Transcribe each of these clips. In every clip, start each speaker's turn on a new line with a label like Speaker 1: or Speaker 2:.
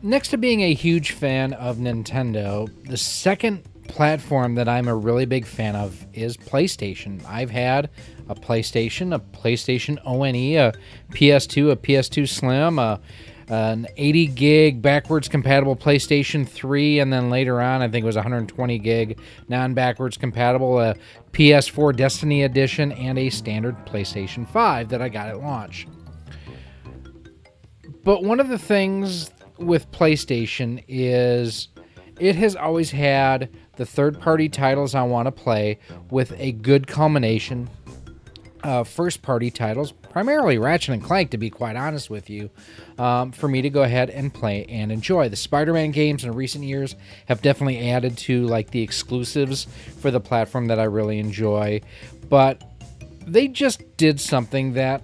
Speaker 1: Next to being a huge fan of Nintendo, the second platform that I'm a really big fan of is PlayStation. I've had a PlayStation ONE, a PS2, a PS2 Slim, an 80 gig backwards compatible PlayStation 3, and then later on, I think it was 120 gig non-backwards compatible, a PS4 Destiny Edition, and a standard PlayStation 5 that I got at launch. But one of the things with PlayStation is it has always had the third-party titles I want to play with a good culmination of first-party titles, primarily Ratchet and Clank, to be quite honest with you, for me to go ahead and play and enjoy. The Spider-Man games in recent years have definitely added to like the exclusives for the platform that I really enjoy, but they just did something that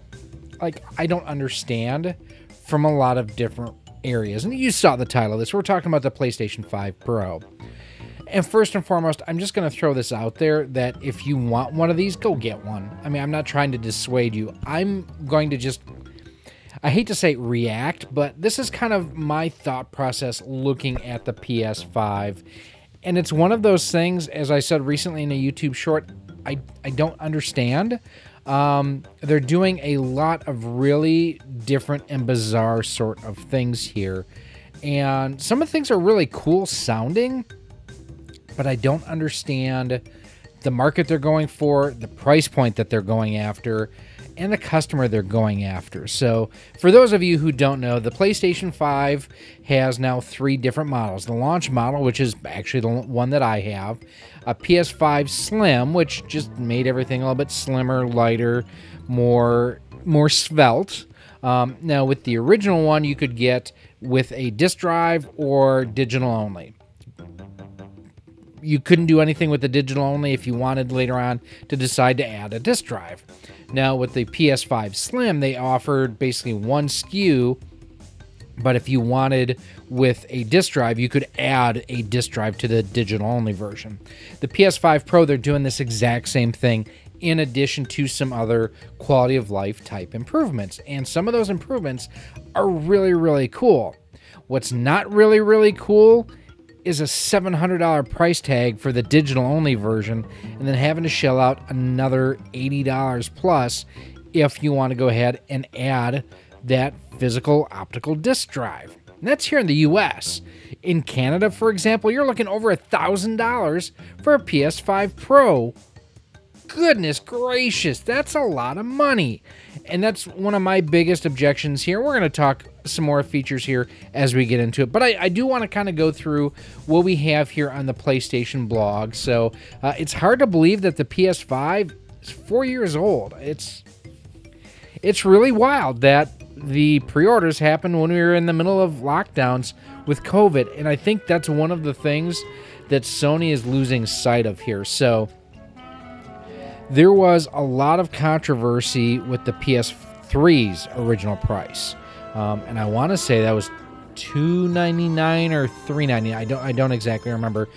Speaker 1: like I don't understand from a lot of different areas. And you saw the title of this. We're talking about the PlayStation 5 Pro. And first and foremost, I'm just going to throw this out there that if you want one of these, go get one. I mean, I'm not trying to dissuade you. I'm going to just, I hate to say react, but this is kind of my thought process looking at the PS5. And it's one of those things, as I said recently in a YouTube short, I don't understand. They're doing a lot of really different and bizarre sort of things here. And some of the things are really cool sounding, but I don't understand the market they're going for, the price point that they're going after, and the customer they're going after. So for those of you who don't know, the PlayStation 5 has now 3 different models. The launch model, which is actually the one that I have, a PS5 Slim, which just made everything a little bit slimmer, lighter, more svelte. Now with the original one, you could get with a disc drive or digital only. You couldn't do anything with the digital only if you wanted later on to decide to add a disc drive. Now with the PS5 Slim, they offered basically one SKU, but if you wanted with a disc drive, you could add a disc drive to the digital only version. The PS5 Pro, they're doing this exact same thing in addition to some other quality of life type improvements. And some of those improvements are really, really cool. What's not really, really cool is a $700 price tag for the digital only version and then having to shell out another $80 plus if you want to go ahead and add that physical optical disc drive. And that's here in the US. In Canada, for example, you're looking over $1,000 for a PS5 Pro. Goodness gracious, that's a lot of money. And that's one of my biggest objections here. We're going to talk some more features here as we get into it. But I do want to kind of go through what we have here on the PlayStation blog. So it's hard to believe that the PS5 is 4 years old. It's really wild that the pre-orders happened when we were in the middle of lockdowns with COVID. And I think that's one of the things that Sony is losing sight of here. So there was a lot of controversy with the PS3's original price. And I want to say that was $299 or $399. I don't exactly remember.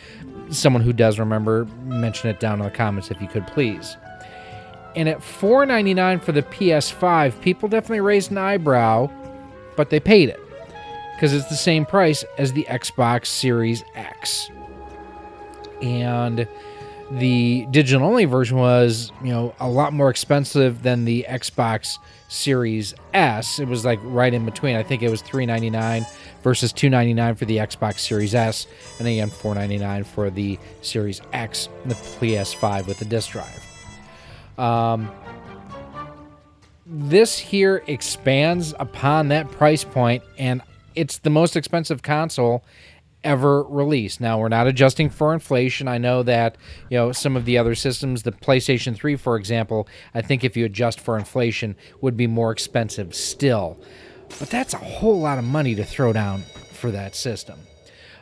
Speaker 1: Someone who does remember, mention it down in the comments if you could, please. And at $499 for the PS5, people definitely raised an eyebrow, but they paid it because it's the same price as the Xbox Series X. And the digital-only version was, a lot more expensive than the Xbox Series S. It was like right in between. I think it was $399 versus $299 for the Xbox Series S, and again $499 for the Series X, the PS5 with the disc drive. This here expands upon that price point, and it's the most expensive console ever released. Now, we're not adjusting for inflation. I know that, some of the other systems, the PlayStation 3, for example, I think if you adjust for inflation, would be more expensive still. But that's a whole lot of money to throw down for that system.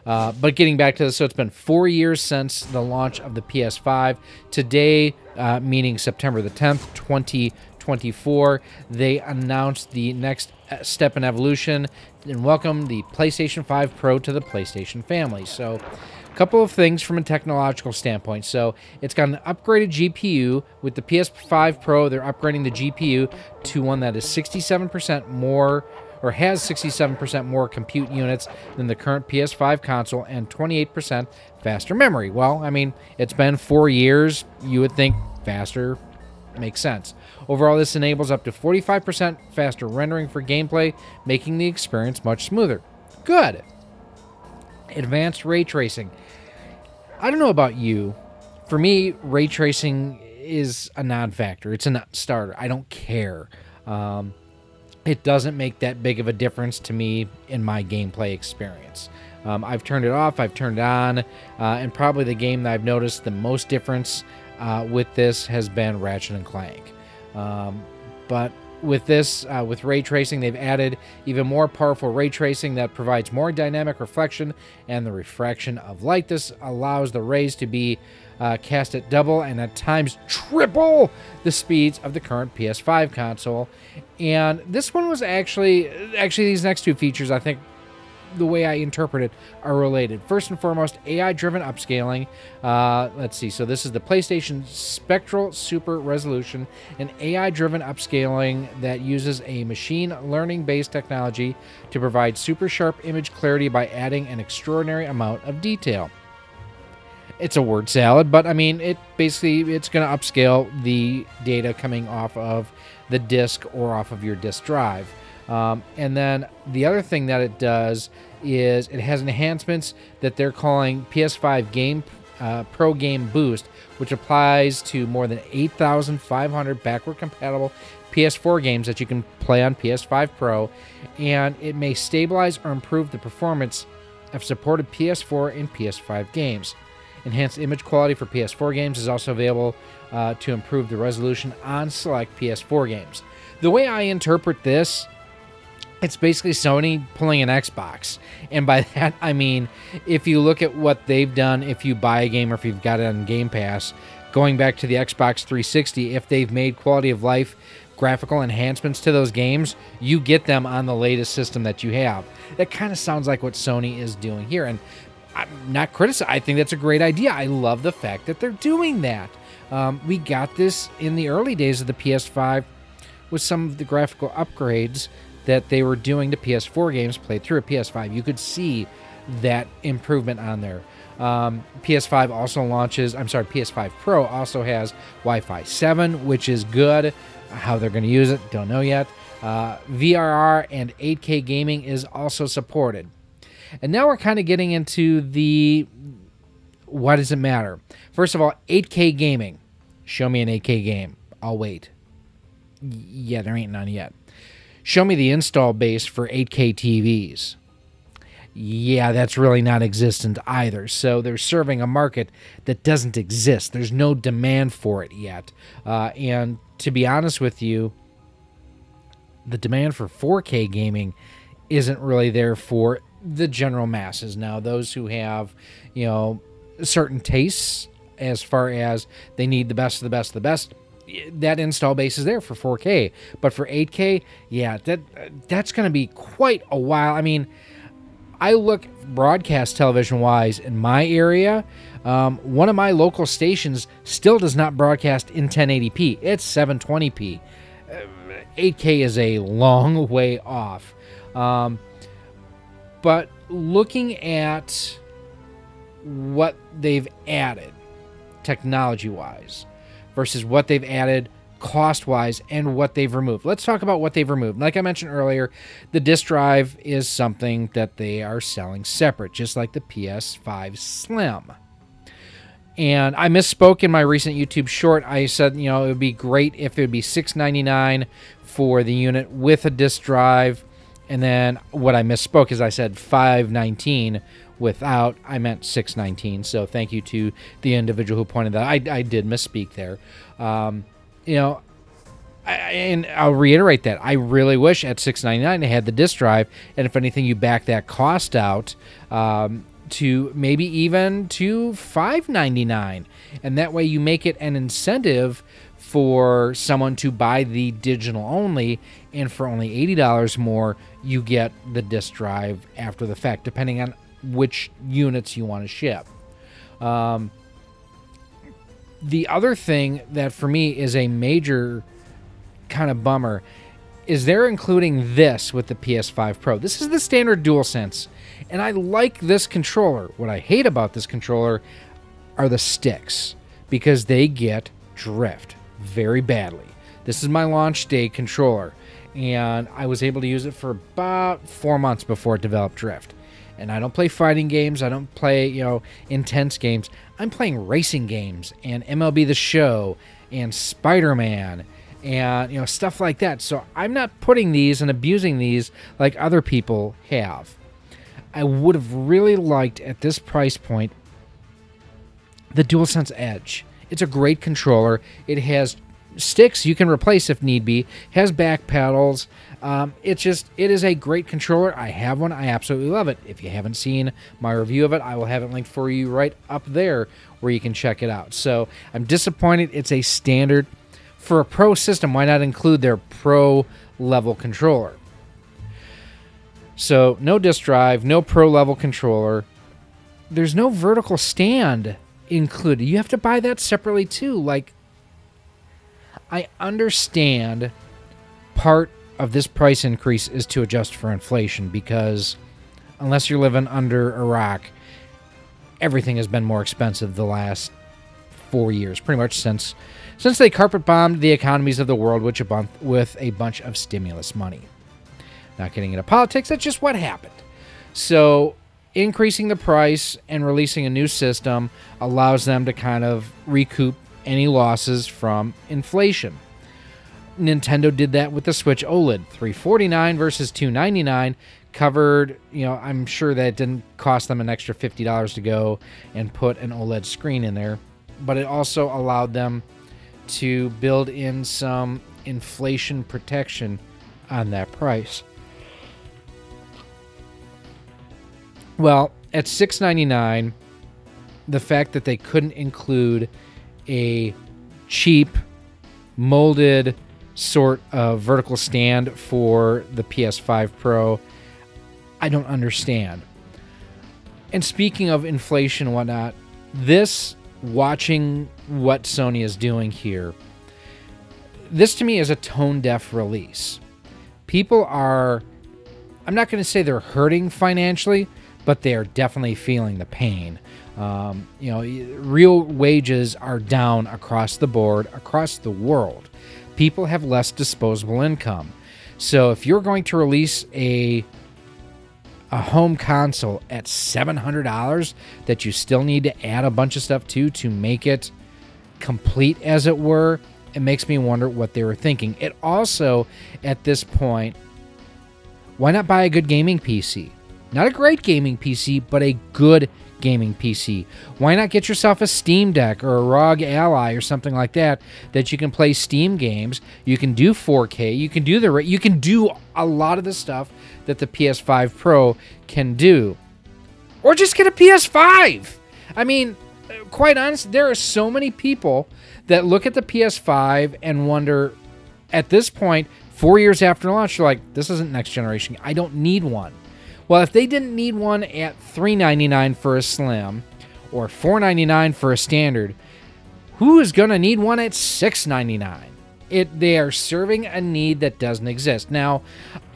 Speaker 1: But getting back to this, so it's been 4 years since the launch of the PS5. Today, meaning September the 10th, 2024, they announced the next step in evolution and welcome the PlayStation 5 Pro to the PlayStation family. So a couple of things from a technological standpoint. So it's got an upgraded GPU. With the PS5 Pro, they're upgrading the GPU to one that is 67% more, or has 67% more compute units than the current PS5 console and 28% faster memory. Well, I mean, it's been 4 years. You would think faster makes sense. Overall, this enables up to 45% faster rendering for gameplay, making the experience much smoother. Good. Advanced ray tracing. I don't know about you. For me, ray tracing is a non-factor. It's a non-starter. I don't care. It doesn't make that big of a difference to me in my gameplay experience. I've turned it off, I've turned it on, and probably the game that I've noticed the most difference with this has been Ratchet and Clank. But with this, with ray tracing, they've added even more powerful ray tracing that provides more dynamic reflection and the refraction of light. This allows the rays to be cast at double and at times triple the speeds of the current PS5 console. And this one was actually these next two features, I think, the way I interpret it, are related. First and foremost, AI-driven upscaling. Let's see. So this is the PlayStation Spectral Super Resolution, an AI-driven upscaling that uses a machine learning-based technology to provide super sharp image clarity by adding an extraordinary amount of detail. It's a word salad, but I mean, it's going to upscale the data coming off of the disc or off of your disc drive. And then the other thing that it does is it has enhancements that they're calling PS5 Pro Game Boost, which applies to more than 8,500 backward compatible PS4 games that you can play on PS5 Pro, and it may stabilize or improve the performance of supported PS4 and PS5 games. Enhanced image quality for PS4 games is also available to improve the resolution on select PS4 games. The way I interpret this, it's basically Sony pulling an Xbox. And by that, I mean, if you look at what they've done, if you buy a game or if you've got it on Game Pass, going back to the Xbox 360, if they've made quality of life graphical enhancements to those games, you get them on the latest system that you have. That kind of sounds like what Sony is doing here. And I'm not criticizing. I think that's a great idea. I love the fact that they're doing that. We got this in the early days of the PS5 with some of the graphical upgrades that they were doing to PS4 games played through a PS5. You could see that improvement on there. PS5 Pro also has Wi-Fi 7, which is good. How they're going to use it, don't know yet. VRR and 8K gaming is also supported. And now we're kind of getting into the why does it matter? First of all, 8K gaming. Show me an 8K game. I'll wait. Yeah, there ain't none yet. Show me the install base for 8K TVs. Yeah, that's really not existent either. So they're serving a market that doesn't exist. There's no demand for it yet. And to be honest with you, the demand for 4K gaming isn't really there for the general masses. Now, those who have, certain tastes as far as they need the best of the best of the best, that install base is there for 4K. But for 8K, yeah, that's going to be quite a while. I mean, I look broadcast television-wise in my area. One of my local stations still does not broadcast in 1080p. It's 720p. 8K is a long way off. But looking at what they've added technology-wise versus what they've added cost-wise and what they've removed. Let's talk about what they've removed. Like I mentioned earlier, the disk drive is something that they are selling separate, just like the PS5 Slim. And I misspoke in my recent YouTube short. I said, it would be great if it would be $699 for the unit with a disk drive. And then what I misspoke is I said $519 without. I meant $619. So thank you to the individual who pointed that out. I did misspeak there. And I'll reiterate that. I really wish at $699 they had the disk drive. And if anything, you back that cost out to maybe even to $599. And that way you make it an incentive for someone to buy the digital only, and for only $80 more, you get the disk drive after the fact, depending on which units you want to ship. The other thing that for me is a major kind of bummer is they're including this with the PS5 Pro. This is the standard DualSense, and I like this controller. What I hate about this controller are the sticks, because they get drift very badly. This is my launch day controller, and I was able to use it for about 4 months before it developed drift. And I don't play fighting games. I don't play, intense games. I'm playing racing games and MLB The Show and Spider-Man and, stuff like that. So I'm not putting these and abusing these like other people have. I would have really liked, at this price point, the DualSense Edge. It's a great controller. It has sticks you can replace if need be. Has back pedals. It is a great controller. I have one. I absolutely love it. If you haven't seen my review of it, I will have it linked for you right up there where you can check it out. So I'm disappointed it's a standard. For a Pro system, why not include their Pro level controller? So no disk drive, no Pro level controller. There's no vertical stand included. You have to buy that separately too. Like, I understand part of this price increase is to adjust for inflation, because unless you're living under a rock, everything has been more expensive the last 4 years, pretty much since they carpet bombed the economies of the world with a bunch of stimulus money. Not getting into politics, that's just what happened. So increasing the price and releasing a new system allows them to kind of recoup any losses from inflation. Nintendo did that with the Switch OLED. $349 versus $299 covered, I'm sure that it didn't cost them an extra $50 to go and put an OLED screen in there, but it also allowed them to build in some inflation protection on that price. Well, at $699, the fact that they couldn't include a cheap, molded sort of vertical stand for the PS5 Pro, I don't understand. And speaking of inflation and whatnot, watching what Sony is doing here, this to me is a tone-deaf release. People are, I'm not going to say they're hurting financially, but they are definitely feeling the pain. Real wages are down across the board, across the world. People have less disposable income. So if you're going to release a home console at $700 that you still need to add a bunch of stuff to make it complete, as it were, it makes me wonder what they were thinking. It also, at this point, why not buy a good gaming PC? Not a great gaming PC, but a good gaming PC. Why not get yourself a Steam Deck or a ROG Ally or something like that you can play Steam games? You can do 4K. You can do a lot of the stuff that the PS5 Pro can do. Or just get a PS5. I mean, quite honestly, there are so many people that look at the PS5 and wonder, at this point, 4 years after launch, they're like, this isn't next generation. I don't need one. Well, if they didn't need one at $399 for a Slim or $499 for a Standard, who is going to need one at $699? They are serving a need that doesn't exist. Now,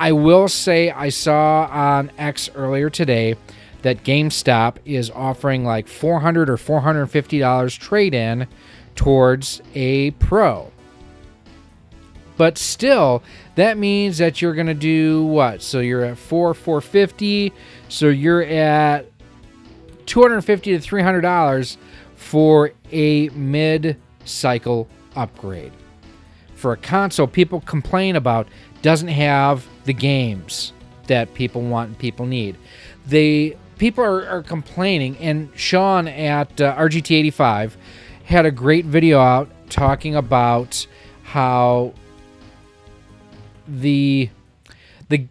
Speaker 1: I will say I saw on X earlier today that GameStop is offering like $400 or $450 trade-in towards a Pro. But still, that means that you're going to do what? So you're at $450. So you're at $250 to $300 for a mid-cycle upgrade. For a console, people complain about doesn't have the games that people want and people need. People are complaining, and Sean at RGT85 had a great video out talking about how the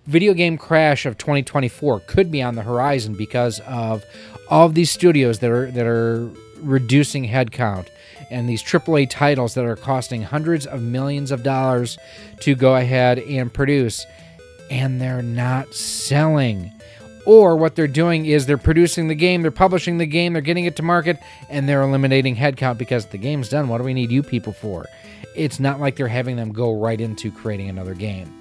Speaker 1: video game crash of 2024 could be on the horizon because of all of these studios that are reducing headcount, and these AAA titles that are costing hundreds of millions of dollars to go ahead and produce, and they're not selling. Or what they're doing is they're producing the game, they're publishing the game, they're getting it to market, and they're eliminating headcount because the game's done. What do we need you people for? It's not like they're having them go right into creating another game.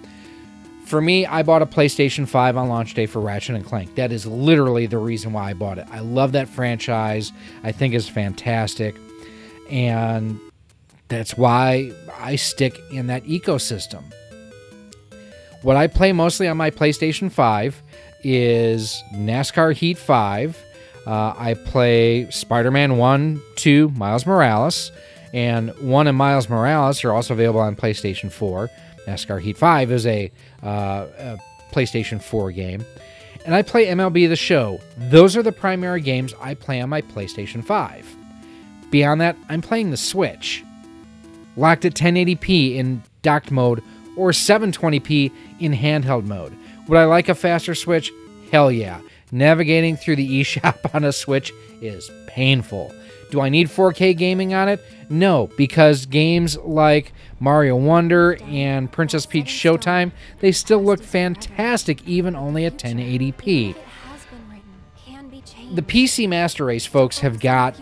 Speaker 1: For me, I bought a PlayStation 5 on launch day for Ratchet & Clank. That is literally the reason why I bought it. I love that franchise. I think it's fantastic. And that's why I stick in that ecosystem. What I play mostly on my PlayStation 5 is NASCAR Heat 5. I play Spider-Man 1, 2, Miles Morales. And 1 and Miles Morales are also available on PlayStation 4. NASCAR Heat 5 is a PlayStation 4 game. And I play MLB The Show. Those are the primary games I play on my PlayStation 5. Beyond that, I'm playing the Switch. Locked at 1080p in docked mode or 720p in handheld mode. Would I like a faster Switch? Hell yeah. Navigating through the eShop on a Switch is painful. Do I need 4K gaming on it? No, because games like Mario Wonder and Princess Peach Showtime, they still look fantastic even only at 1080p. The PC Master Race folks have got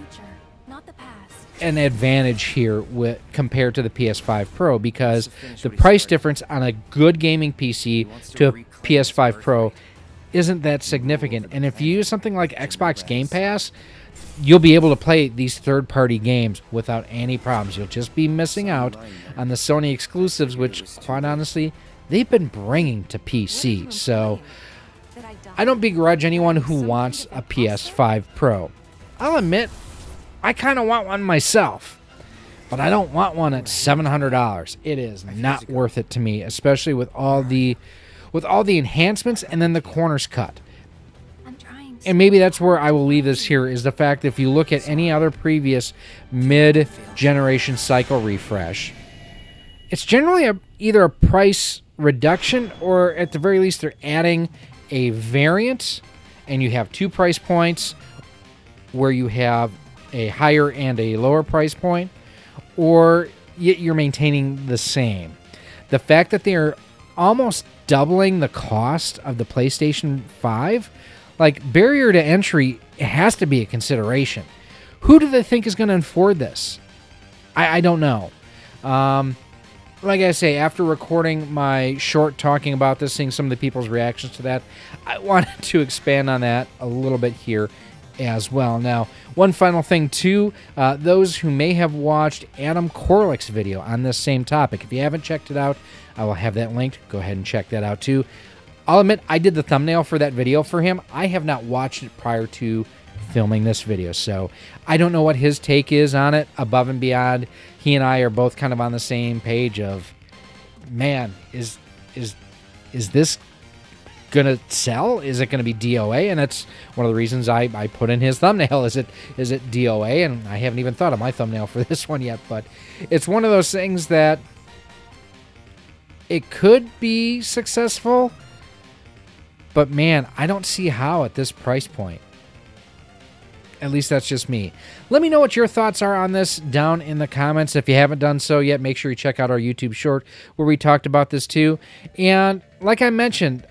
Speaker 1: an advantage here compared to the PS5 Pro, because the price difference on a good gaming PC to a PS5 Pro isn't that significant. And if you use something like Xbox Game Pass, you'll be able to play these third-party games without any problems. You'll just be missing out on the Sony exclusives, which, quite honestly, they've been bringing to PC. So I don't begrudge anyone who wants a PS5 Pro. I'll admit, I kind of want one myself, but I don't want one at $700. It is not worth it to me, especially with all the enhancements and then the corners cut. And maybe that's where I will leave this here, is the fact that if you look at any other previous mid-generation cycle refresh, it's generally either a price reduction or at the very least they're adding a variant, and you have 2 price points where you have a higher and a lower price point, or you're maintaining the same. The fact that they're almost doubling the cost of the PlayStation 5, like, barrier to entry has to be a consideration. Who do they think is going to afford this? I don't know. Like I say, after recording my short talking about this, seeing some of the people's reactions to that, I wanted to expand on that a little bit here as well. Now, one final thing too, those who may have watched Adam Korlick's video on this same topic, if you haven't checked it out, I will have that linked. Go ahead and check that out too. I'll admit, I did the thumbnail for that video for him. I have not watched it prior to filming this video, so I don't know what his take is on it above and beyond. He and I are both kind of on the same page of, man, is this gonna sell? Is it gonna be DOA? And that's one of the reasons I put in his thumbnail. Is it DOA? And I haven't even thought of my thumbnail for this one yet, but it's one of those things that it could be successful, but man, I don't see how at this price point. At least that's just me. Let me know what your thoughts are on this down in the comments. If you haven't done so yet, make sure you check out our YouTube short where we talked about this too. And like I mentioned,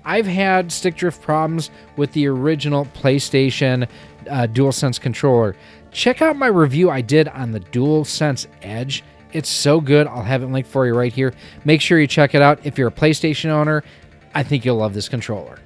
Speaker 1: I've had stick drift problems with the original PlayStation DualSense controller. Check out my review I did on the DualSense Edge. It's so good. I'll have it linked for you right here. Make sure you check it out. If you're a PlayStation owner, I think you'll love this controller.